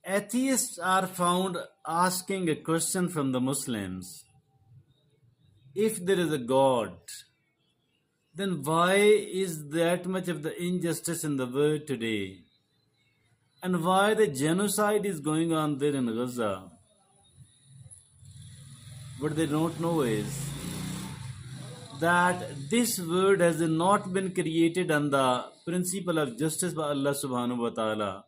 atheists are found asking a question from the Muslims. If there is a God, then why is that much of the injustice in the world today? And why the genocide is going on there in Gaza? What they don't know is that this world has not been created on the principle of justice by Allah subhanahu wa ta'ala,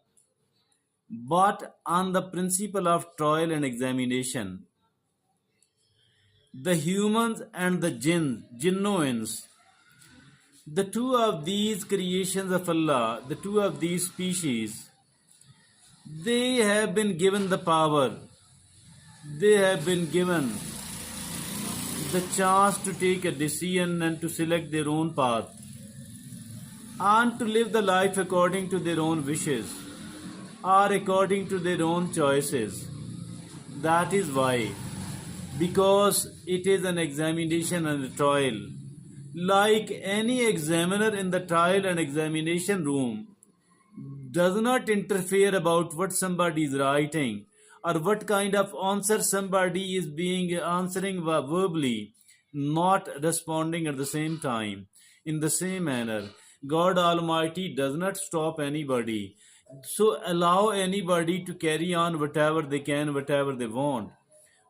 but on the principle of trial and examination. The humans and the jinnoins, the two of these creations of Allah, the two of these species, they have been given the power, they have been given the chance to take a decision and to select their own path and to live the life according to their own wishes or according to their own choices. That is why, because it is an examination and a trial. Like any examiner in the trial and examination room does not interfere about what somebody is writing or what kind of answer somebody is being answering verbally, not responding at the same time. In the same manner, God Almighty does not stop anybody. So allow anybody to carry on whatever they can, whatever they want.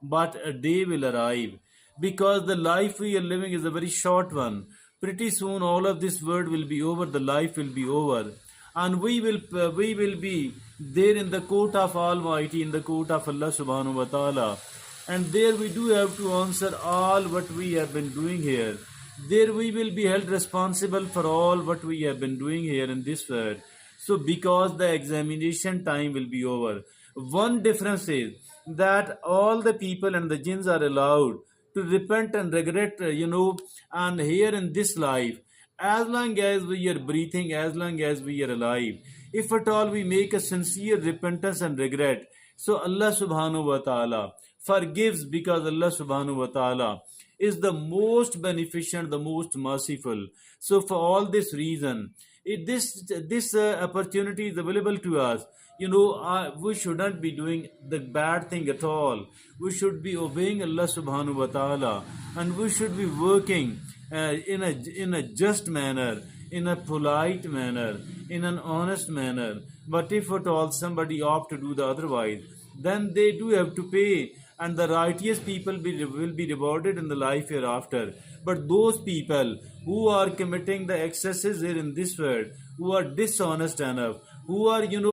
But a day will arrive, because the life we are living is a very short one. Pretty soon all of this world will be over, the life will be over, and we will be there in the court of Almighty, in the court of Allah subhanahu wa ta'ala. And there we do have to answer all what we have been doing here. There we will be held responsible for all what we have been doing here in this world. So because the examination time will be over, one difference is that all the people and the jinns are allowed to repent and regret, and here in this life, as long as we are breathing, as long as we are alive, if at all we make a sincere repentance and regret, so Allah subhanahu wa ta'ala forgives, because Allah subhanahu wa ta'ala is the most beneficent, the most merciful. So for all this reason, this opportunity is available to us. We should not be doing the bad thing at all. We should be obeying Allah subhanahu wa ta'ala, and we should be working in a just manner, in a polite manner, in an honest manner. But if at all somebody opt to do the otherwise, then they do have to pay, and the righteous people will be rewarded in the life hereafter. But those people who are committing the excesses here in this world, who are dishonest enough, who are